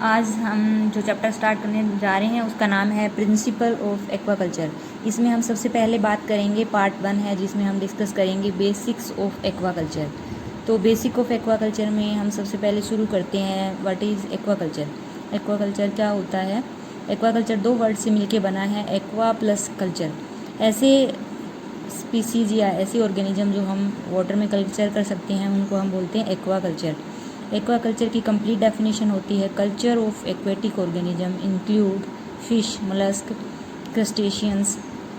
आज हम जो चैप्टर स्टार्ट करने जा रहे हैं उसका नाम है प्रिंसिपल ऑफ एक्वाकल्चर। इसमें हम सबसे पहले बात करेंगे पार्ट 1 है जिसमें हम डिस्कस करेंगे बेसिक्स ऑफ एक्वाकल्चर। तो बेसिक ऑफ एक्वाकल्चर में हम सबसे पहले शुरू करते हैं व्हाट इज़ एक्वाकल्चर। एक्वाकल्चर क्या होता है? एक्वाकल्चर दो वर्ड से मिलकर बना है, एक्वा प्लस कल्चर। ऐसे स्पीसीज या ऐसे ऑर्गेनिज्म जो हम वाटर में कल्चर कर सकते हैं उनको हम बोलते हैं एक्वाकल्चर। एक्वाकल्चर की कंप्लीट डेफिनेशन होती है culture of aquatic organism include fish, mollusc, crustaceans,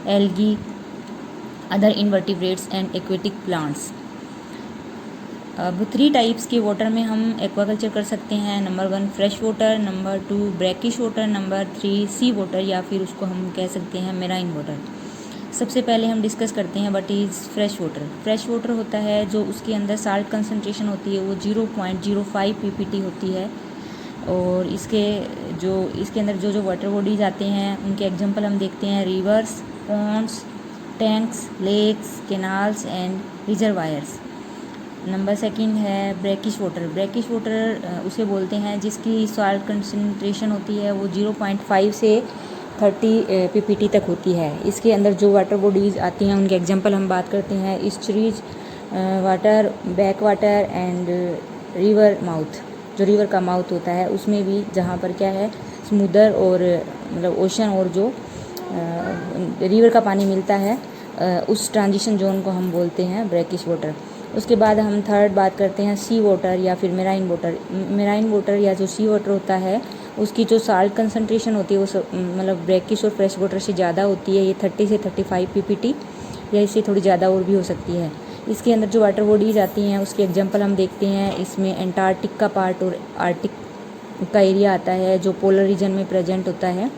algae, other invertebrates and aquatic plants. अब 3 टाइप्स के वाटर में हम एक्वाकल्चर कर सकते हैं। Number 1 fresh water, number 2 brackish water, number 3 सी वाटर या फिर उसको हम कह सकते हैं मेराइन वाटर। सबसे पहले हम डिस्कस करते हैं what is fresh water. Fresh water होता है जो उसके अंदर साल्ट कंसनट्रेशन होती है वो 0.05 ppt होती है। और इसके अंदर जो वाटर बॉडीज आते हैं उनके एग्जांपल हम देखते हैं rivers, ponds, tanks, lakes, canals and reservoirs. Number 2 है ब्रैकिश वाटर। ब्रैकिश वाटर उसे बोलते हैं जिसकी सॉल्ट कंसनट्रेशन होती है वो 0.5 से 30 ppt तक होती है। इसके अंदर जो वाटर बॉडीज़ आती हैं उनके एग्जांपल हम बात करते हैं estuaries water, back water and river mouth. जो रिवर का माउथ होता है उसमें भी जहाँ पर क्या है समुद्र और मतलब ओशन और जो रिवर का पानी मिलता है उस ट्रांजिशन जोन को हम बोलते हैं ब्रैकिश वाटर। उसके बाद हम थर्ड बात करते हैं सी वाटर या फिर मेराइन वाटर। मेराइन वाटर या जो सी वाटर होता है उसकी जो साल्ट कंसनट्रेशन होती है वो मतलब ब्रैकिश और फ्रेश वाटर से ज़्यादा होती है। ये 30 से 35 ppt या इससे थोड़ी ज़्यादा और भी हो सकती है। इसके अंदर जो वाटर बॉडीज़ आती हैं उसके एग्जांपल हम देखते हैं। इसमें एंटार्कटिक का पार्ट और आर्टिक का एरिया आता है जो पोलर रीजन में प्रेजेंट होता है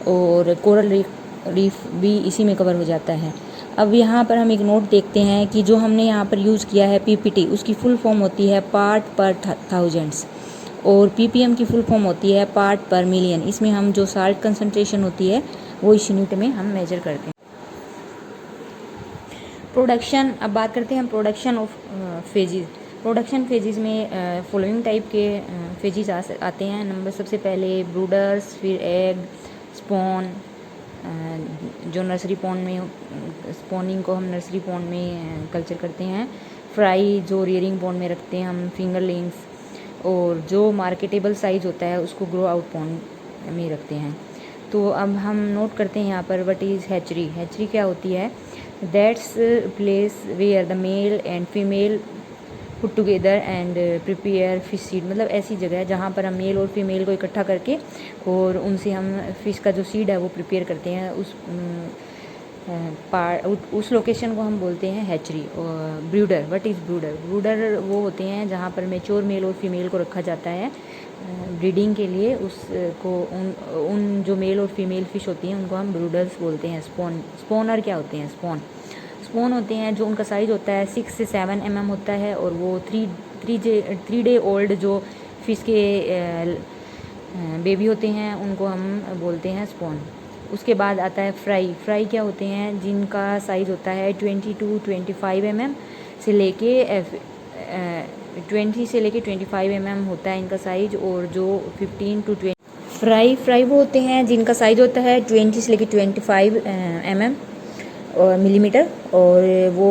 और कोरल रीफ भी इसी में कवर हो जाता है। अब यहाँ पर हम एक नोट देखते हैं कि जो हमने यहाँ पर यूज़ किया है ppt उसकी फुल फॉर्म होती है पार्ट पर थाउजेंड्स और ppm की फुल फॉर्म होती है पार्ट पर मिलियन। इसमें हम जो साल्ट कंसनट्रेशन होती है वो इस यूनिट में हम मेजर करते हैं। प्रोडक्शन, अब बात करते हैं हम production of phases. Production phases में फॉलोइंग टाइप के फेजेस आते हैं। नंबर सबसे पहले ब्रूडर्स, फिर एग, स्पॉन, जो नर्सरी पॉन्ड में स्पॉनिंग को हम नर्सरी पॉन्ड में कल्चर करते हैं। फ्राई जो रियरिंग पॉन्ड में रखते हैं हम फिंगरलिंग्स, और जो मार्केटेबल साइज़ होता है उसको ग्रो आउट पॉन्ड में रखते हैं। तो अब हम नोट करते हैं यहाँ पर व्हाट इज़ हैचरी। हैचरी क्या होती है? That's place where the male and female put together and prepare fish seed. मतलब ऐसी जगह है जहाँ पर हम मेल और फीमेल को इकट्ठा करके और उनसे हम फिश का जो सीड है वो प्रिपेयर करते हैं। उस लोकेशन को हम बोलते हैं हैचरी। ब्रूडर, what is ब्रूडर? ब्रूडर वो होते हैं जहाँ पर मैच्योर मेल और फीमेल को रखा जाता है ब्रीडिंग के लिए। उसको उन जो मेल और फीमेल फिश होती हैं उनको हम ब्रूडर्स बोलते हैं। स्पॉनर क्या होते हैं? स्पॉन होते हैं जो उनका साइज़ होता है 6 से 7 mm होता है और वो 3 डे ओल्ड जो फिश के बेबी होते हैं उनको हम बोलते हैं स्पॉन। उसके बाद आता है फ्राई क्या होते हैं? जिनका साइज़ होता है 20 to 25 mm से लेके 20 से लेके 25 mm होता है इनका साइज़। और जो 15 to 20 फ्राई वो होते हैं जिनका साइज़ होता है 20 से लेके 25 mm और मिलीमीटर, और वो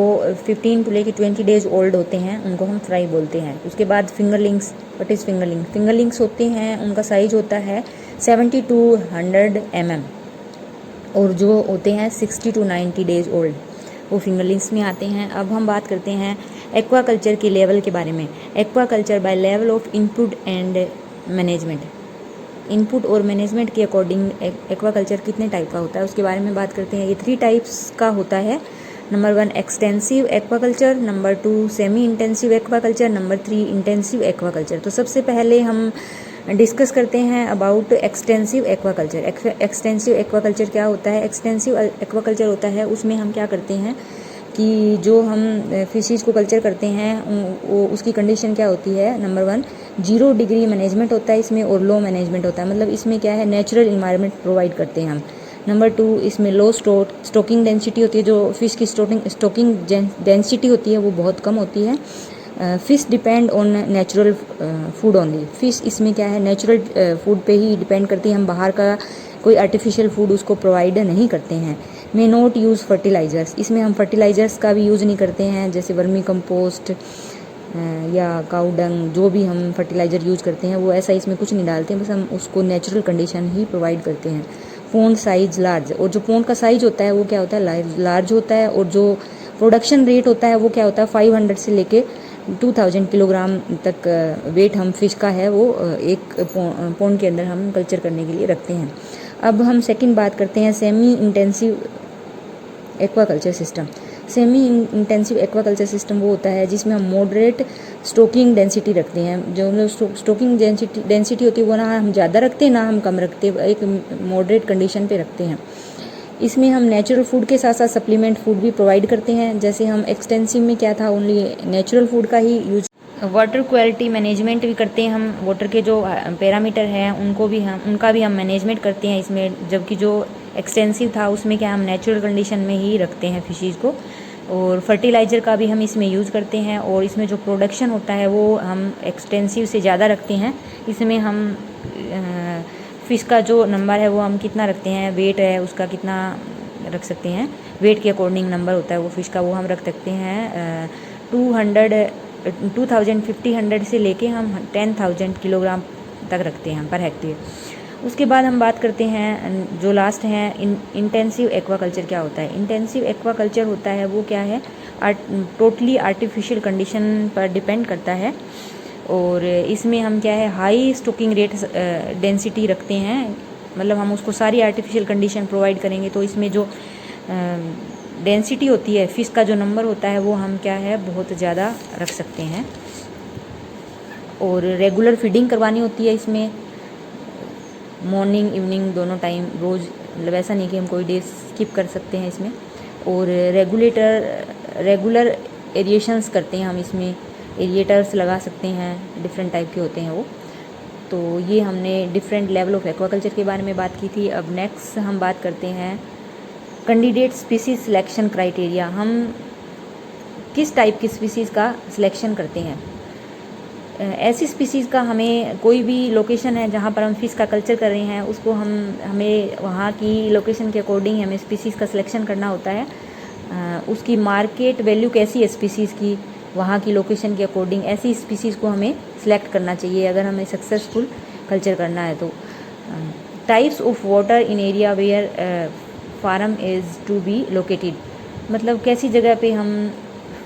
15 टू लेके 20 डेज ओल्ड होते हैं, उनको हम फ्राई बोलते हैं। उसके बाद fingerlings, what is fingerling? Fingerlings होते हैं उनका साइज़ होता है 70 to 100 mm और जो होते हैं 60 to 90 डेज ओल्ड, वो फिंगरलिंग्स में आते हैं। अब हम बात करते हैं एक्वाकल्चर के लेवल के बारे में। Aquaculture by level of input and management. Input और मैनेजमेंट के अकॉर्डिंग एक्वाकल्चर कितने टाइप का होता है उसके बारे में बात करते हैं। ये 3 टाइप्स का होता है। Number 1 extensive aquaculture, number 2 semi intensive aquaculture, number 3 intensive aquaculture. तो सबसे पहले हम डिस्कस करते हैं about extensive aquaculture. Extensive aquaculture क्या होता है? एक्सटेंसिव एक्वाकल्चर होता है उसमें हम क्या करते हैं कि जो हम फिशेज़ को कल्चर करते हैं वो उसकी कंडीशन क्या होती है? नंबर 1 0 डिग्री मैनेजमेंट होता है इसमें और लो मैनेजमेंट होता है। मतलब इसमें क्या है नेचुरल इन्वायरमेंट प्रोवाइड करते हैं हम। नंबर 2 इसमें लो स्टॉकिंग डेंसिटी होती है। जो फिश की स्टॉकिंग डेंसिटी होती है वो बहुत कम होती है। Fish depend on natural food only. Fish इसमें क्या है, नेचुरल फूड पे ही डिपेंड करती है, हम बाहर का कोई आर्टिफिशियल फूड उसको प्रोवाइड नहीं करते हैं। मे नॉट यूज़ फर्टिलाइज़र्स, इसमें हम फर्टिलाइज़र्स का भी यूज़ नहीं करते हैं, जैसे वर्मी कंपोस्ट या काऊ डंग, जो भी हम फर्टिलाइज़र यूज़ करते हैं वो ऐसा इसमें कुछ नहीं डालते हैं, बस हम उसको नेचुरल कंडीशन ही प्रोवाइड करते हैं। पोंड साइज लार्ज, और जो पोंड का साइज होता है वो क्या होता है, लार्ज होता है, और जो प्रोडक्शन रेट होता है वो क्या होता है, 500 से लेके 2000 किलोग्राम तक वेट हम फिश का है वो एक पोंड के अंदर हम कल्चर करने के लिए रखते हैं। अब हम सेकंड बात करते हैं semi intensive aquaculture system. Semi intensive aquaculture system वो होता है जिसमें हम मॉडरेट स्टॉकिंग डेंसिटी रखते हैं। जो मतलब स्टॉकिंग डेंसिटी होती है वो ना हम ज़्यादा रखते हैं ना हम कम रखते, एक मॉडरेट कंडीशन पे रखते हैं। इसमें हम नेचुरल फूड के साथ साथ सप्लीमेंट फूड भी प्रोवाइड करते हैं। जैसे हम एक्सटेंसिव में क्या था, ओनली नेचुरल फूड का ही यूज। वाटर क्वालिटी मैनेजमेंट भी करते हैं हम, वाटर के जो पैरामीटर हैं उनका भी हम मैनेजमेंट करते हैं इसमें, जबकि जो एक्सटेंसिव था उसमें क्या हम नेचुरल कंडीशन में ही रखते हैं फिशीज़ को। और फर्टिलाइज़र का भी हम इसमें यूज़ करते हैं, और इसमें जो प्रोडक्शन होता है वो हम एक्सटेंसिव से ज़्यादा रखते हैं। इसमें हम फ़िश का जो नंबर है वो हम कितना रखते हैं, वेट है उसका कितना रख सकते हैं, वेट के अकॉर्डिंग नंबर होता है वो फ़िश का, वो हम रख सकते हैं 2,000 से लेके हम 10,000 किलोग्राम तक रखते हैं पर हेक्टेयर। उसके बाद हम बात करते हैं जो लास्ट हैं इंटेंसिव एक्वाकल्चर क्या होता है। इंटेंसिव एक्वाकल्चर होता है वो क्या है, टोटली आर्टिफिशियल कंडीशन पर डिपेंड करता है, और इसमें हम क्या है हाई स्टॉकिंग रेट डेंसिटी रखते हैं, मतलब हम उसको सारी आर्टिफिशियल कंडीशन प्रोवाइड करेंगे तो इसमें जो डेंसिटी होती है, फ़िश का जो नंबर होता है वो हम क्या है बहुत ज़्यादा रख सकते हैं। और रेगुलर फीडिंग करवानी होती है इसमें, मॉर्निंग इवनिंग दोनों टाइम, रोज़, मतलब ऐसा नहीं कि हम कोई डे स्किप कर सकते हैं इसमें। और रेगुलर एरिएशंस करते हैं हम इसमें, एरिएटर्स लगा सकते हैं, डिफरेंट टाइप के होते हैं वो। तो ये हमने डिफरेंट लेवल ऑफ एक्वाकल्चर के बारे में बात की थी। अब नेक्स्ट हम बात करते हैं कैंडिडेट स्पीसीज सिलेक्शन क्राइटेरिया। हम किस टाइप की स्पीसीज़ का सिलेक्शन करते हैं। ऐसी स्पीसीज़ का हमें कोई भी लोकेशन है जहाँ पर हम फ़िश का कल्चर कर रहे हैं उसको हमें वहाँ की लोकेशन के अकॉर्डिंग हमें स्पीसीज़ का सिलेक्शन करना होता है। उसकी मार्केट वैल्यू कैसी है स्पीसीज़ की, वहाँ की लोकेशन के अकॉर्डिंग ऐसी स्पीसीज़ को हमें सिलेक्ट करना चाहिए अगर हमें सक्सेसफुल कल्चर करना है तो। Types of water in area where farm is to be located, मतलब कैसी जगह पे हम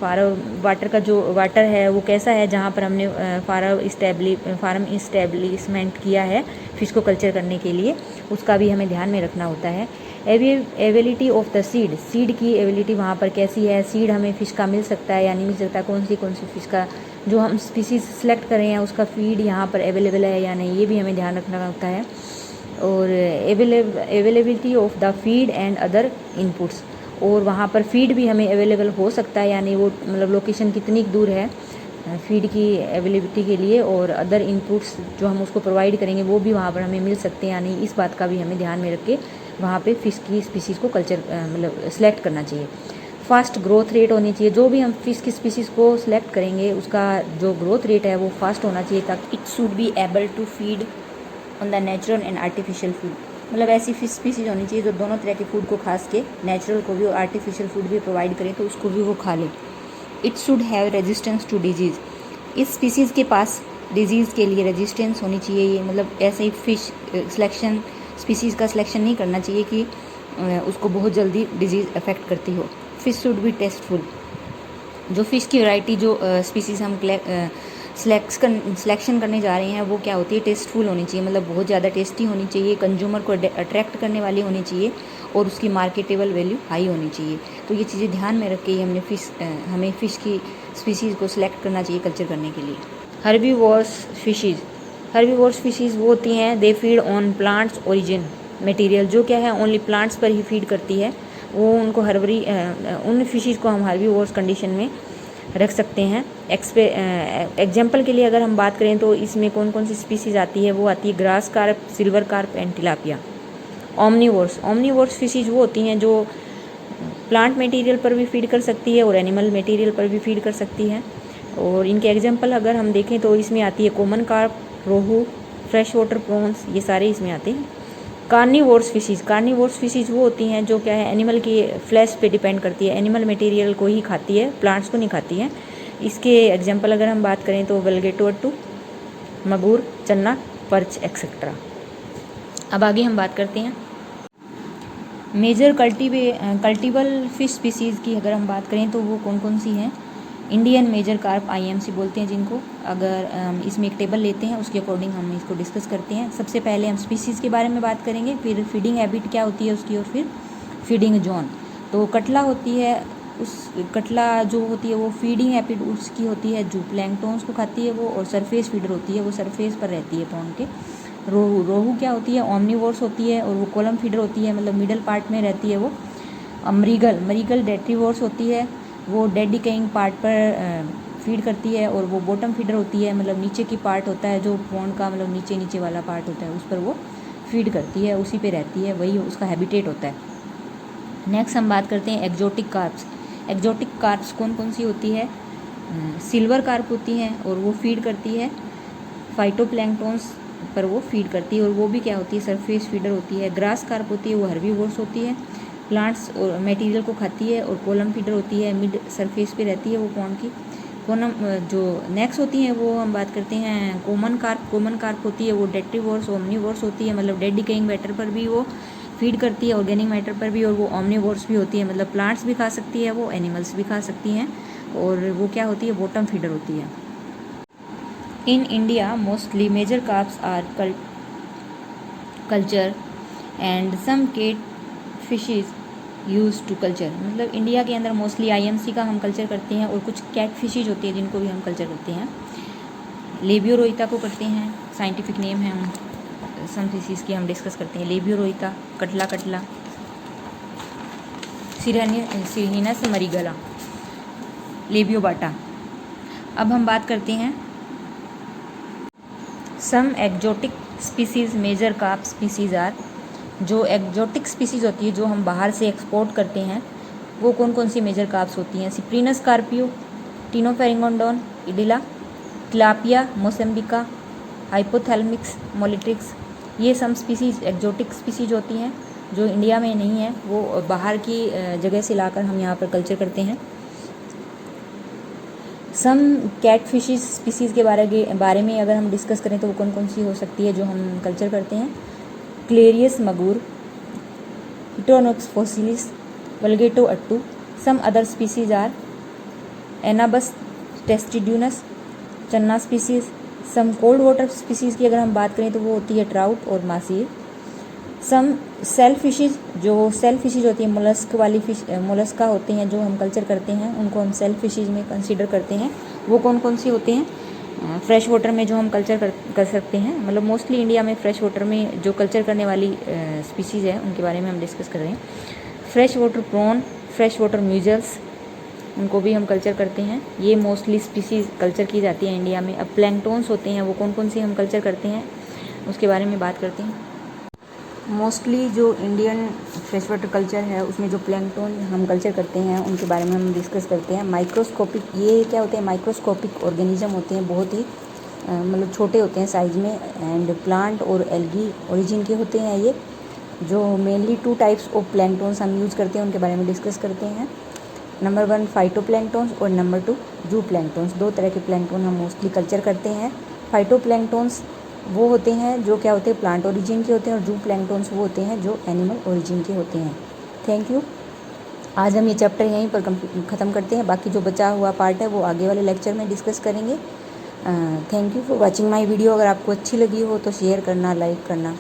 वाटर का जो वाटर है वो कैसा है जहाँ पर हमने फार्म इस्टेब्लिशमेंट किया है फ़िश को कल्चर करने के लिए, उसका भी हमें ध्यान में रखना होता है। एबिलिटी ऑफ द सीड की एबिलिटी वहाँ पर कैसी है, सीड हमें फ़िश का मिल सकता है या नहीं मिल सकता, कौन सी फ़िश का जो हम स्पीसीज सेलेक्ट कर रहे हैं उसका फीड यहाँ पर अवेलेबल है या नहीं, ये भी हमें ध्यान रखना होता है। और availability of the feed and other inputs, और वहाँ पर फीड भी हमें अवेलेबल हो सकता है यानी वो मतलब लोकेशन कितनी दूर है फीड की अवेलेबिलिटी के लिए, और अदर इनपुट्स जो हम उसको प्रोवाइड करेंगे वो भी वहाँ पर हमें मिल सकते हैं या नहीं, इस बात का भी हमें ध्यान में रख के वहाँ पे फ़िश की स्पीसीज़ को कल्चर मतलब सेलेक्ट करना चाहिए। फास्ट ग्रोथ रेट होनी चाहिए, जो भी हम फ़िश की स्पीसीज़ को सिलेक्ट करेंगे उसका जो ग्रोथ रेट है वो फास्ट होना चाहिए ताकि it should be able to feed on the natural and artificial food, मतलब ऐसी फिश स्पीसीज होनी चाहिए जो दोनों तरह के फूड को खास के नेचुरल को भी और आर्टिफिशियल फूड भी प्रोवाइड करें तो उसको भी वो खा ले। It should have resistance to disease, इस स्पीसीज़ के पास डिजीज़ के लिए रेजिस्टेंस होनी चाहिए। ये मतलब ऐसे ही फिश सिलेक्शन स्पीसीज़ का सिलेक्शन नहीं करना चाहिए कि उसको बहुत जल्दी डिजीज़ अफेक्ट करती हो। फिश शुड बी टेस्टफुल, जो फ़िश की वैरायटी जो स्पीसीज़ हम सिलेक्शन करने जा रहे हैं वो क्या होती है, टेस्टफुल होनी चाहिए, मतलब बहुत ज़्यादा टेस्टी होनी चाहिए, कंज्यूमर को अट्रैक्ट करने वाली होनी चाहिए और उसकी मार्केटेबल वैल्यू हाई होनी चाहिए। तो ये चीज़ें ध्यान में रख के हमें फ़िश की स्पीसीज़ को सिलेक्ट करना चाहिए कल्चर करने के लिए। हर्बीवोरस फिशीज़ वो होती हैं they feed on plants origin material, जो क्या है ओनली प्लांट्स पर ही फीड करती है, वो उनको उन फिशीज़ को हम हर्बीवोरस कंडीशन में रख सकते हैं। एग्जाम्पल के लिए अगर हम बात करें तो इसमें कौन कौन सी स्पीसीज़ आती है, वो आती है grass carp, silver carp and tilapia. Omnivores fishes वो होती हैं जो प्लांट मटेरियल पर भी फीड कर सकती है और एनिमल मटेरियल पर भी फीड कर सकती है। और इनके एग्जाम्पल अगर हम देखें तो इसमें आती है कॉमन कार्प, रोहू, फ्रेश वाटर प्रॉन्स, ये सारे इसमें आते हैं। कार्निवोर्स फिशिज़ वो होती हैं जो क्या है एनिमल की फ्लैश पे डिपेंड करती है, एनिमल मटेरियल को ही खाती है, प्लांट्स को नहीं खाती है। इसके एग्जाम्पल अगर हम बात करें तो वेलगेटोटू, मगूर, चन्ना, पर्च एक्सेट्रा। अब आगे हम बात करते हैं मेजर कल्टिबल फिश स्पीसीज़ की। अगर हम बात करें तो वो कौन कौन सी हैं। इंडियन मेजर कार्प, IMC बोलते हैं जिनको। अगर इसमें एक टेबल लेते हैं उसके अकॉर्डिंग हम इसको डिस्कस करते हैं। सबसे पहले हम स्पीसीज़ के बारे में बात करेंगे, फिर फीडिंग हैबिट क्या होती है उसकी, और फिर फीडिंग जोन। तो कटला होती है, उस कटला जो होती है वो फीडिंग हैबिट उसकी होती है जो प्लैंक्टन्स को खाती है वो, और सरफेस फीडर होती है, वो सरफेस पर रहती है पॉन्ड के। रोहू क्या होती है, ओमनीवोर्स होती है और वो कॉलम फीडर होती है, मतलब मिडल पार्ट में रहती है वो। मरीगल डेट्रीवोर्स होती है, वो डेड डिकेइंग पार्ट पर फीड करती है, और वो बॉटम फीडर होती है, मतलब नीचे की पार्ट होता है जो पॉन्ड का, मतलब नीचे वाला पार्ट होता है उस पर वो फीड करती है, उसी पे रहती है, वही उसका हैबिटेट होता है। नेक्स्ट हम बात करते हैं एक्जोटिक कार्प्स कौन कौन सी होती है। सिल्वर कार्प होती हैं और वो फीड करती है फाइटोप्लैंक्टन्स पर, वो फीड करती है, और वो भी क्या होती है सरफेस फीडर होती है। ग्रास कार्प होती है, वो हर्बीवोर्स होती है, प्लांट्स और मटेरियल को खाती है, और कॉलम फीडर होती है, मिड सरफेस पे रहती है वो पॉन्ड की। जो नेक्स्ट होती हैं वो हम बात करते हैं कॉमन कार्प होती है, वो डेट्रीवोर्स ओमनीवोर्स होती है, मतलब डेड डिकेइंग मैटर पर भी वो फीड करती है, ऑर्गेनिक मैटर पर भी, और वो ओमनीवोर्स भी होती है, मतलब प्लांट्स भी खा सकती है वो, एनिमल्स भी खा सकती हैं, और वो क्या होती है बॉटम फीडर होती है। In India mostly major carps are culture and some cat fishes use to culture, मतलब इंडिया के अंदर मोस्टली IMC का हम कल्चर करते हैं, और कुछ कैट फिशेज होती है जिनको भी हम कल्चर करते हैं। लेबियोरोइता को करते हैं, साइंटिफिक नेम है उन सम फिशेज की हम डिस्कस करते हैं। लेबियोरोइता, कटला, सिरहिनस मरीगला, लेबियोबाटा। अब हम बात करते हैं some exotic species major carp species are, जो एक्जोटिक स्पीसीज होती है जो हम बाहर से एक्सपोर्ट करते हैं वो कौन कौन सी मेजर कार्प्स होती हैं। सिप्रीनस कार्पियो, टिनोफेरिंगोडोन, इडिला, तिलापिया, मोसेम्बिका, हाइपोथैलमिक्स, मोलिट्रिक्स, ये सम स्पीसीज एक्जोटिक स्पीसीज होती हैं जो इंडिया में नहीं है, वो बाहर की जगह से लाकर हम यहाँ पर कल्चर करते हैं। सम कैट फिशेज स्पीसीज़ के बारे में अगर हम डिस्कस करें तो वो कौन कौन सी हो सकती है जो हम कल्चर करते हैं। क्लेरियस मगूर, हिटोनोक्स fossilis, Wallago attu. Some other species are Anabas testudineus, Channa species. Some cold water species की अगर हम बात करें तो वो होती है ट्राउट और मासीर। सम सेल फिशेज, जो सेल फिशेज होती है मोलस्क वाली फिश, मोलस्का होते हैं जो हम कल्चर करते हैं उनको हम सेल फिशेज में कंसीडर करते हैं। वो कौन कौन सी होते हैं फ्रेश वाटर में जो हम कल्चर कर सकते हैं, मतलब मोस्टली इंडिया में फ्रेश वाटर में जो कल्चर करने वाली स्पीसीज़ है उनके बारे में हम डिस्कस कर रहे हैं। Fresh water prawn, fresh water mussels, उनको भी हम कल्चर करते हैं, ये मोस्टली स्पीसीज़ कल्चर की जाती है इंडिया में। अब प्लैंक्टन्स होते हैं वो कौन कौन सी हम कल्चर करते हैं उसके बारे में बात करते हैं। मोस्टली जो इंडियन फ्रेश वाटर कल्चर है उसमें जो प्लैंक्टन हम कल्चर करते हैं उनके बारे में हम डिस्कस करते हैं। माइक्रोस्कोपिक, ये क्या होते हैं माइक्रोस्कोपिक ऑर्गेनिज्म होते हैं, बहुत ही मतलब छोटे होते हैं साइज़ में, एंड प्लांट और एल्गी ओरिजिन के होते हैं ये, जो मेनली 2 टाइप्स ऑफ प्लैंक्टन्स हम यूज़ करते हैं उनके बारे में डिस्कस करते हैं। नंबर 1 फाइटोप्लैंक्टन्स और नंबर 2 जू प्लैंक्टन्स। 2 तरह के प्लैंक्टन हम मोस्टली कल्चर करते हैं। फाइटोप्लैंक्टन्स वो होते हैं जो क्या होते हैं प्लांट ओरिजिन के होते हैं, और जू प्लैंक्टन्स वो होते हैं जो एनिमल ओरिजिन के होते हैं। Thank you. आज हम ये चैप्टर यहीं पर ख़त्म करते हैं, बाकी जो बचा हुआ पार्ट है वो आगे वाले लेक्चर में डिस्कस करेंगे। Thank you for watching my video. अगर आपको अच्छी लगी हो तो शेयर करना, लाइक करना।